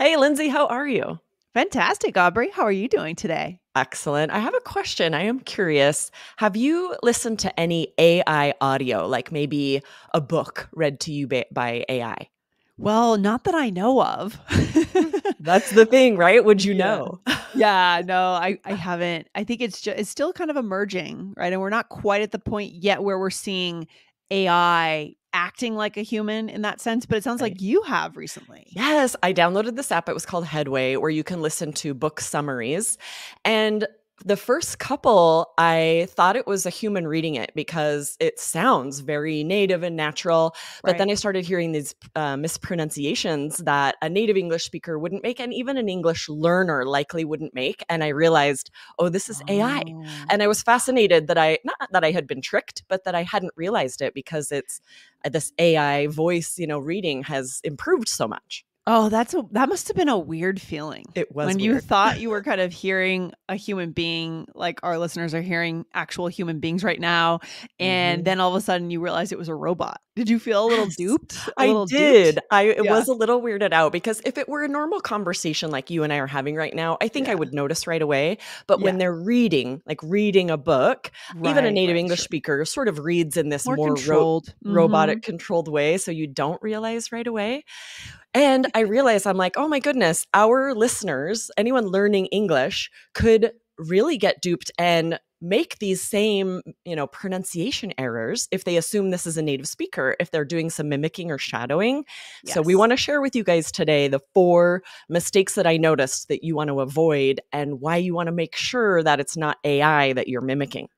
Hey, Lindsay, how are you? Fantastic, Aubrey. How are you doing today? Excellent. I have a question. I am curious. Have you listened to any AI audio, like maybe a book read to you by AI? Well, not that I know of. That's the thing, right? Would you Yeah. know? Yeah, no, I haven't. I think it's still kind of emerging, right? And we're not quite at the point yet where we're seeing AI acting like a human in that sense, but it sounds Right. like you have recently. Yes, I downloaded this app. It was called Headway, where you can listen to book summaries. And the first couple, I thought it was a human reading it because it sounds very native and natural. But Right. then I started hearing these mispronunciations that a native English speaker wouldn't make, and even an English learner likely wouldn't make. And I realized, oh, this is AI. Oh. And I was fascinated that not that I had been tricked, but that I hadn't realized it because it's this AI voice, reading has improved so much. Oh, that must have been a weird feeling It was when you weird. thought you were kind of hearing a human being, like our listeners are hearing actual human beings right now, and Mhm. then all of a sudden you realize it was a robot. Did you feel a little Yes, duped? A I little duped? did. It Yeah. was a little weirded out because if it were a normal conversation like you and I are having right now, I think I Yeah. would notice right away. But when Yeah. they're reading, like reading a book, even a Right, native right, English sure. speaker sort of reads in this More more controlled. robotic Mhm. controlled way, so you don't realize right away. And I realized I'm like, "Oh my goodness, our listeners, anyone learning English could really get duped and make these same, pronunciation errors if they assume this is a native speaker, if they're doing some mimicking or shadowing." So we Yes. want to share with you guys today the 4 mistakes that I noticed that you want to avoid and why you want to make sure that it's not AI that you're mimicking.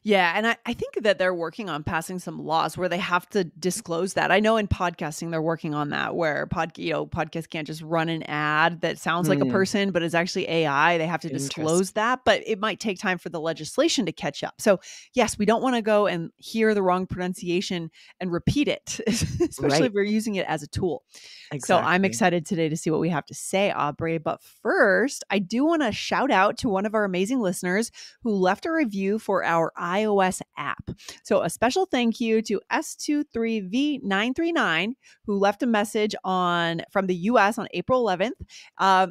Yeah, and I think that they're working on passing some laws where they have to disclose that. I know in podcasting they're working on that where podcasts can't just run an ad that sounds like a Hmm, person but is actually AI. They have to interesting. disclose that, but it might take time for the legislation to catch up. So, yes, we don't want to go and hear the wrong pronunciation and repeat it, especially Right, if we're using it as a tool. So I'm exactly. excited today to see what we have to say, Aubrey. But first, I do want to shout out to one of our amazing listeners who left a review for our iOS app. So a special thank you to S23V939 who left a message on from the US on April 11th.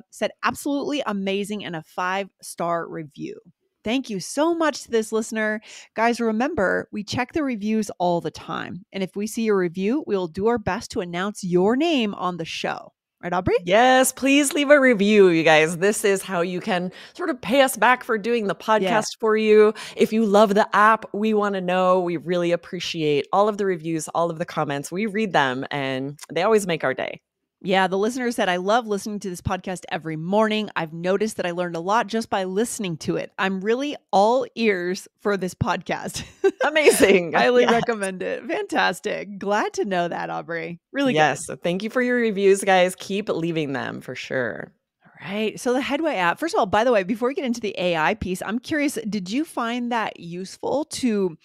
Said absolutely amazing and a 5-star review. Thank you so much to this listener. Guys, remember, we check the reviews all the time. And if we see your review, we'll do our best to announce your name on the show. Right, Aubrey? Yes, please leave a review, you guys. This is how you can sort of pay us back for doing the Yeah. podcast for you. If you love the app, we want to know. We really appreciate all of the reviews, all of the comments. We read them and they always make our day. Yeah, the listener said, I love listening to this podcast every morning. I've noticed that I learned a lot just by listening to it. I'm really all ears for this podcast. Amazing. Highly Yeah. recommend it. Fantastic. Glad to know that, Aubrey. Really good. Yes. So thank you for your reviews, guys. Keep leaving them for sure. All right. So the Headway app, first of all, by the way, before we get into the AI piece, I'm curious, did you find that useful to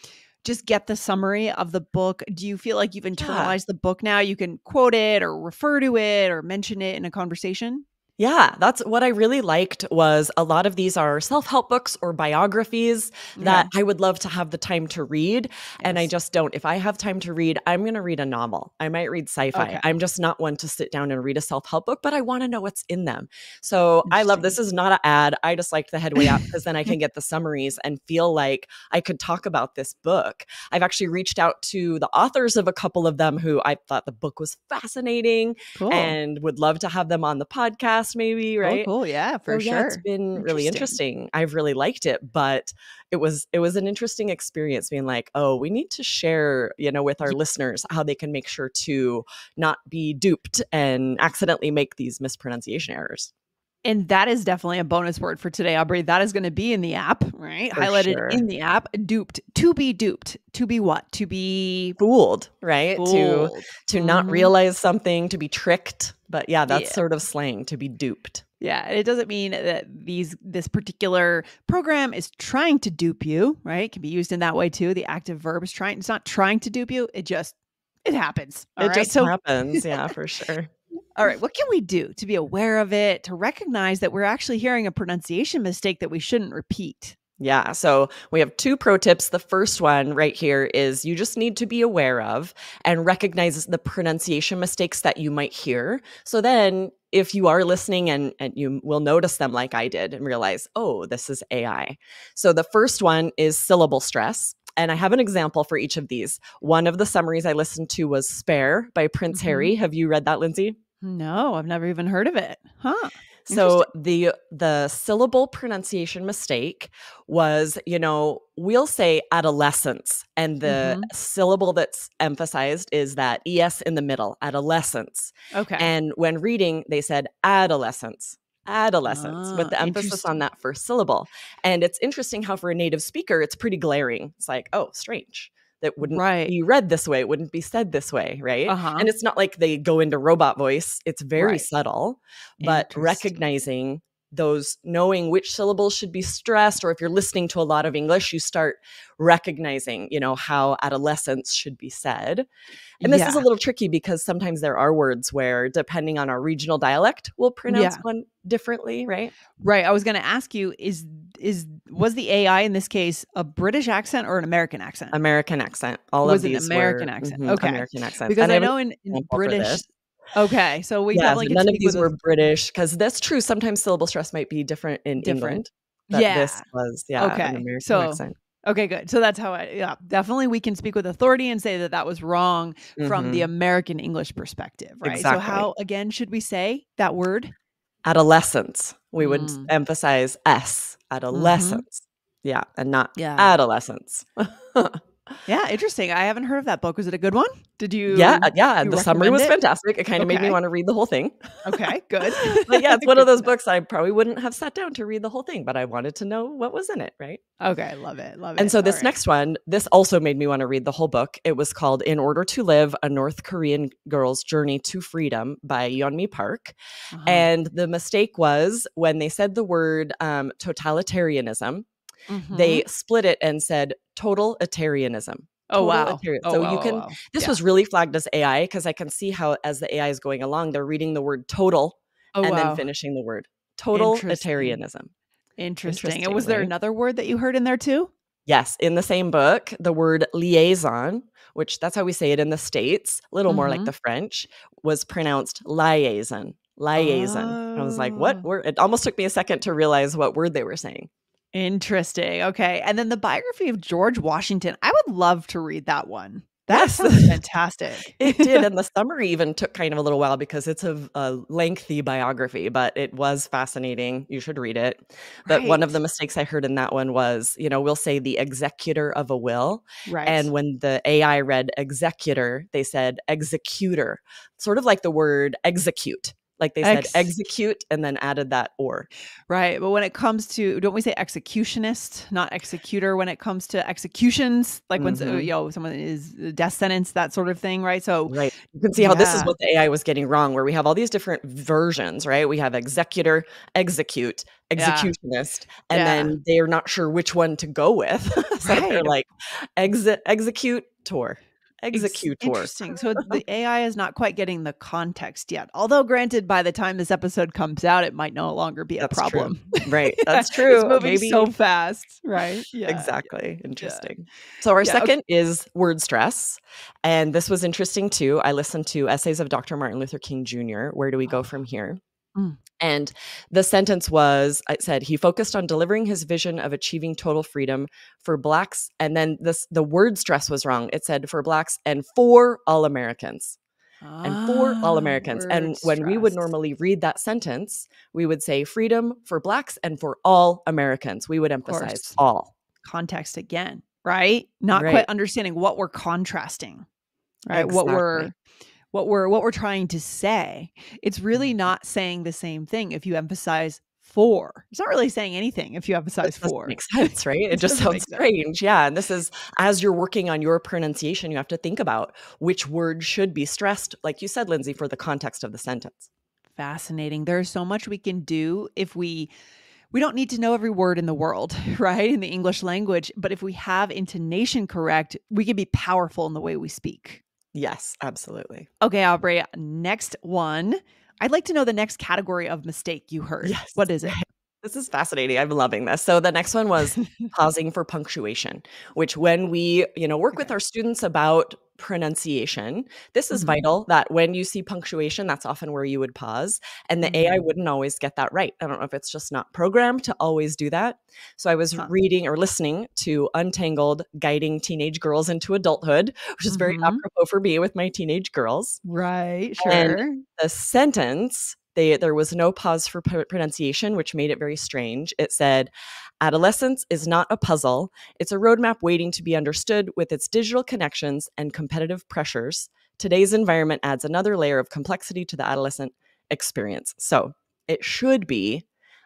just get the summary of the book? Do you feel like you've Yeah. internalized the book now? You can quote it or refer to it or mention it in a conversation? Yeah, that's what I really liked was a lot of these are self-help books or biographies Okay. that I would love to have the time to read, and I Yes. just don't. If I have time to read, I'm gonna read a novel. I might read sci-fi. Okay. I'm just not one to sit down and read a self-help book, but I wanna know what's in them. So, I love Interesting. this is not an ad. I just liked the Headway app because then I can get the summaries and feel like I could talk about this book. I've actually reached out to the authors of a couple of them who I thought the book was fascinating Cool. and would love to have them on the podcast maybe, Cool, right? cool. Yeah, So for yeah, it's sure. been really Interesting. interesting. I've really liked it, but it was an interesting experience being like, "Oh, we need to share, with our Ye listeners how they can make sure to not be duped and accidentally make these mispronunciation errors." and that is definitely a bonus word for today, Aubrey. That is gonna be in the app, right? For Highlighted sure. in the app. Duped. To be duped. To be what? To be Fooled, right? To fooled. to not Mhm. realize something, to be tricked, but yeah, that's Yeah. sort of slang, to be duped. Yeah, it doesn't mean that this particular program is trying to dupe you, right? It can be used in that way too. The active verb is trying. It's not trying to dupe you. It happens. All It right. just So, happens, yeah, for sure. all right, what can we do to be aware of it, to recognize that we're actually hearing a pronunciation mistake that we shouldn't repeat? Yeah. So we have 2 pro tips. The first one right here is you just need to be aware of and recognize the pronunciation mistakes that you might hear. So then if you are listening and you will notice them like I did and realize, oh, this is AI. So the first one is syllable stress. And I have an example for each of these. One of the summaries I listened to was Spare by Prince Harry. Have you read that, Lindsay? No, I've never even heard of it. Huh. So Interesting. the syllable pronunciation mistake was, we'll say adolescence, and the Mhm. syllable that's emphasized is that es in the middle, adolescence. Okay. And when reading, they said adolescence, adolescence, with Ah, the emphasis on interesting. that first syllable. And it's interesting how for a native speaker, it's pretty glaring. It's like, oh, strange. That wouldn't Right. be read this way. It wouldn't be said this way, right? Uh-huh. And it's not like they go into robot voice. It's very Right. subtle, but Interesting. recognizing those, knowing which syllables should be stressed, or if you're listening to a lot of English, you start recognizing, how adolescence should be said. And this is a Yeah. little tricky because sometimes there are words where, depending on our regional dialect, we'll pronounce Yeah. one differently, right? Right. I was going to ask you, was the AI in this case a British accent or an American accent? American accent. It All of was an these American were accent. Okay. American accents. Because And I I have an know in example for British. this. Okay. So we Yeah, so definitely can none of speak with these a were British, because that's true. Sometimes syllable stress might be different in different. England, but this Yeah. was, an Okay. American So, accent. okay, good. So that's how definitely we can speak with authority and say that that was wrong from the Mhm. American English perspective, right? So Exactly. how again should we say that word? Adolescence. We would Mm. emphasize S, Mhm. adolescence. Yeah, and not Yeah. adolescence. Yeah, interesting. I haven't heard of that book. Was it a good one? Did Yeah, you yeah, you the summary recommend was it? fantastic. It kinda made me Okay. wanna read the whole thing. Okay, good. But yeah, it's one of Good to those know. books I probably wouldn't have sat down to read the whole thing, but I wanted to know what was in it, right? Okay, love it. Love And it. so All this right. next one, this also made me wanna read the whole book. It was called In Order to Live: A North Korean Girl's Journey to Freedom by Yeonmi Park. Uh-huh. And the mistake was when they said the word, totalitarianism, Mhm. they split it and said totalitarianism. Oh, wow. Oh, So wow, you wow, can, wow. this Yeah. was really flagged as AI because I can see how as the AI is going along, they're reading the word total Oh, and then wow. finishing the word Interesting. totalitarianism. Interesting. And Interesting, was there right? another word that you heard in there too? Yes, in the same book, the word liaison, which that's how we say it in the States, a little more like Mhm. the French, was pronounced liaison. Liaison. I was like, what Oh. word? It almost took me a second to realize what word they were saying. Interesting. Okay. And then the biography of George Washington. I would love to read that one. That Yes. sounds fantastic. It did, and the summary even took kind of a little while because it's a lengthy biography, but it was fascinating. You should read it. But one of the Right. mistakes I heard in that one was, we'll say the executor of a will, and Right. when the AI read executor, they said executor, sort of like the word execute. Like they said Ex execute and then added that or. Right. But when it comes to, don't we say executionist, not executor when it comes to executions? Like when Mhm. someone is death sentence, that sort of thing, right? So Right. You can see how this is yeah. what the AI was getting wrong, where we have all these different versions, right? We have executor, execute, Yeah. executionist, and Yeah. then they're not sure which one to go with. So they're Right. like executor, executor. Interesting. So the AI is not quite getting the context yet. Although granted, by the time this episode comes out, it might no longer be a That's true. problem. Right. Yeah, That's it's true. moving so Maybe fast, right? Yeah. exactly. Yeah. Interesting. So our Yeah. second is word stress, and this was interesting too. I listened to Essays of Dr. Martin Luther King Jr. Where do we go Oh. from here? Mm. And the sentence was, it said, he focused on delivering his vision of achieving total freedom for Blacks. And then the word stress was wrong. It said for Blacks and for all Americans. And for all Ah, Americans. word And when we would stress. normally read that sentence, we would say freedom for Blacks and for all Americans. We would Of emphasize course. all. Context again, right? Not quite Right. understanding what we're contrasting, right? Exactly. What we're trying to say. It's really Mhm. not saying the same thing if you emphasize for. It's not really saying anything if you That emphasize doesn't for. make sense, right? It It just doesn't sounds make sense. strange. Yeah. And this is, as you're working on your pronunciation, you have to think about which word should be stressed, like you said, Lindsay, for the context of the sentence. Fascinating. There's so much we can do if we don't need to know every word in the world, right? In the English language, but if we have intonation correct, we can be powerful in the way we speak. Yes, absolutely. Okay, Aubrey, next one. I'd like to know the next category of mistake you heard. Yes. What is it? This is fascinating. I'm loving this. So the next one was pausing for punctuation, which when we, work with Okay. our students about pronunciation. This is Mhm. vital that when you see punctuation, that's often where you would pause. And the AI Mhm. wouldn't always get that right. I don't know if it's just not programmed to always do that. So I was Huh. reading or listening to Untangled Guiding Teenage Girls into Adulthood, which is very Mhm. apropos for me with my teenage girls. Right, And sure. the sentence, there was no pause for pronunciation, which made it very strange. It said, "Adolescence is not a puzzle. It's a roadmap waiting to be understood with its digital connections and competitive pressures. Today's environment adds another layer of complexity to the adolescent experience." So it should be,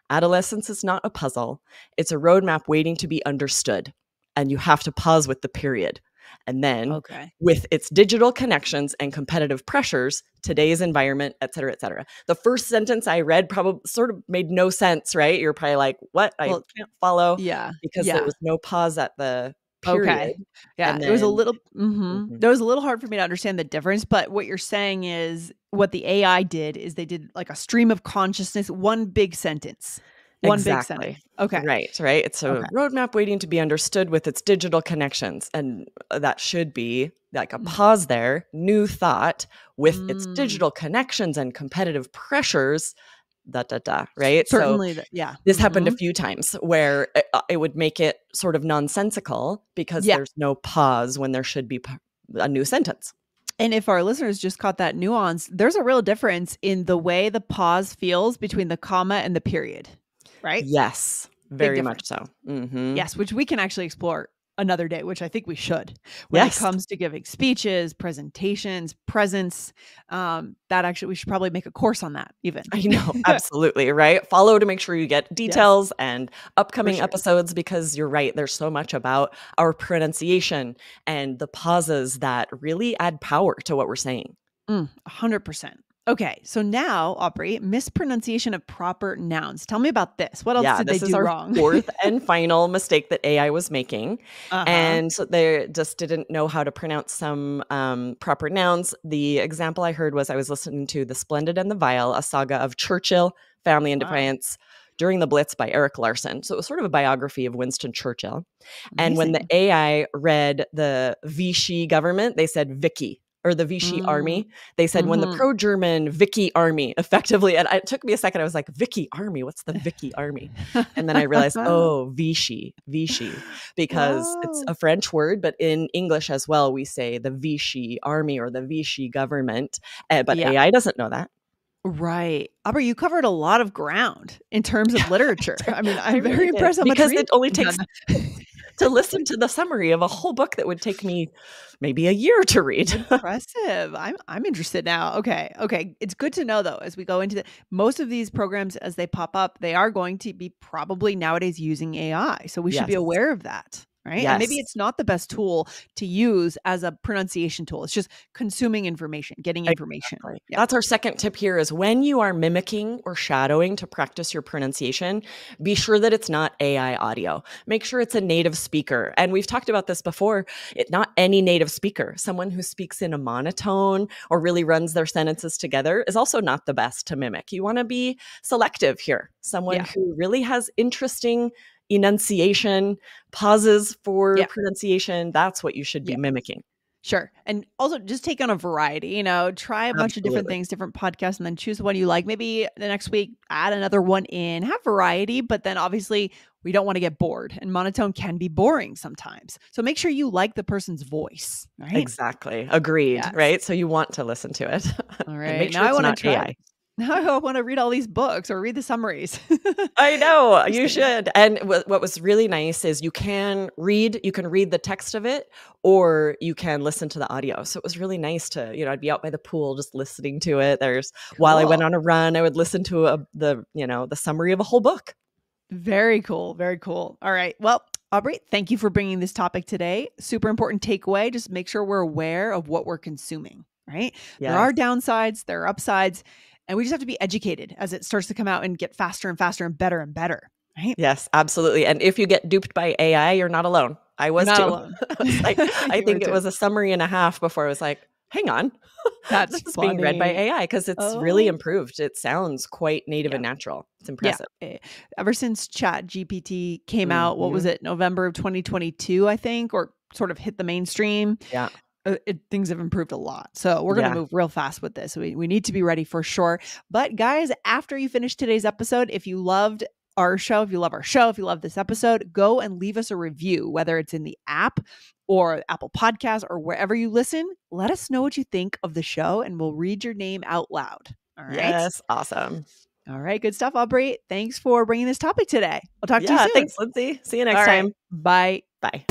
"Adolescence is not a puzzle. It's a roadmap waiting to be understood." And you have to pause with the period. And then Okay. with its digital connections and competitive pressures, today's environment, et cetera, et cetera. The first sentence I read probably sort of made no sense, right? You're probably like, what? I Well, can't follow yeah. because there Yeah. was no pause at the period. Okay. Yeah, And it was a then, little mhm. mhm, That was a little hard for me to understand the difference, but what you're saying is what the AI did is they did like a stream of consciousness, one big sentence. One big exactly. sentence. Okay. Right, right. It's a Okay. roadmap waiting to be understood with its digital connections. And that should be like a Mm. pause there, new thought with its Mm. digital connections and competitive pressures, da, da, da, right? So Certainly that yeah. this happened a Mhm. few times where it would make it sort of nonsensical because Yeah. there's no pause when there should be a new sentence. And if our listeners just caught that nuance, there's a real difference in the way the pause feels between the comma and the period, right? Yes, Big very much difference. so. Mhm. Yes, which we can actually explore another day, which I think we should. When it Yes. comes to giving speeches, presentations, presence, that actually we should probably make a course on that even. I know, absolutely, right? Follow to make sure you get Yes, details and for upcoming sure. episodes because you're right, there's so much about our pronunciation and the pauses that really add power to what we're saying. 100%. Okay, so now, Aubrey, mispronunciation of proper nouns. Tell me about this. What else Yeah, did they this is do our wrong? 4th and final mistake that AI was making, Uh-huh. and so they just didn't know how to pronounce some, proper nouns. The example I heard was I was listening to The Splendid and the Vile, a saga of Churchill, family and Wow. defiance during the Blitz by Eric Larson. So it was sort of a biography of Winston Churchill, and when the Amazing. AI read the Vichy government, they said Vicky or the Vichy Mm. army. They said when the Mhm. pro-German Vicky army effectively, and it took me a second. I was like, Vicky army, what's the Vicky army? And then I realized, oh, Vichy, Vichy, because it's Wow. a French word, but in English as well, we say the Vichy army or the Vichy government. But Yeah. AI doesn't know that. Right. Aubrey, you covered a lot of ground in terms of literature. I mean, I I'm very really did impressed how much because reading it only you've done. takes to listen to the summary of a whole book that would take me maybe a year to read. Impressive. I'm interested now. Okay. Okay. It's good to know though, as we go into the most of these programs as they pop up, they are going to be probably nowadays using AI. So we should be Yes. aware of that. Right. And maybe Yes. it's not the best tool to use as a pronunciation tool. It's just consuming information, getting information. Exactly. Yeah. That's our second tip here is when you are mimicking or shadowing to practice your pronunciation, be sure that it's not AI audio. Make sure it's a native speaker. And we've talked about this before. Not any native speaker. Someone who speaks in a monotone or really runs their sentences together is also not the best to mimic. You want to be selective here. Someone Yeah. who really has interesting enunciation, pauses for Yeah. pronunciation. That's what you should be Yeah. mimicking. Sure. And also just take on a variety, try a bunch of different Absolutely. things, different podcasts, and then choose one you like. Maybe the next week, add another one in, have variety, but then obviously we don't want to get bored and monotone can be boring sometimes. So make sure you like the person's voice, right? Exactly. Agreed, Yes. right? So you want to listen to it All and right. make Now sure I it's want to not try. AI. Now I want to read all these books or read the summaries. I know, you Interesting. should. And what was really nice is you can read the text of it or you can listen to the audio. So it was really nice to, I'd be out by the pool just listening to it. While I went Cool. on a run, I would listen to the summary of a whole book. Very cool. Very cool. All right. Well, Aubrey, thank you for bringing this topic today. Super important takeaway. Just make sure we're aware of what we're consuming, right? There Yes. are downsides, there are upsides, and we just have to be educated as it starts to come out and get faster and faster and better, right? Yes, absolutely. And if you get duped by AI, you're not alone. I You're was not too. alone. I was like, I You were think it too. was a summary and a half before I was like, hang on, That's this is being read by funny. AI because it's really Oh, improved. It sounds quite native yeah. and natural. It's Yeah. impressive. Ever since Chat GPT came out, what was Mhm. it? November of 2022, I think, or sort of hit the mainstream. Yeah. things have improved a lot. So we're going to Yeah. move real fast with this. We need to be ready for sure. But guys, after you finish today's episode, if you loved our show, if you love our show, if you love this episode, go and leave us a review, whether it's in the app or Apple Podcasts or wherever you listen. Let us know what you think of the show and we'll read your name out loud. All right. Yes. Awesome. All right. Good stuff, Aubrey. Thanks for bringing this topic today. I'll talk to you Yeah. soon. Thanks, Lindsay. See you next All right. time. Bye. Bye.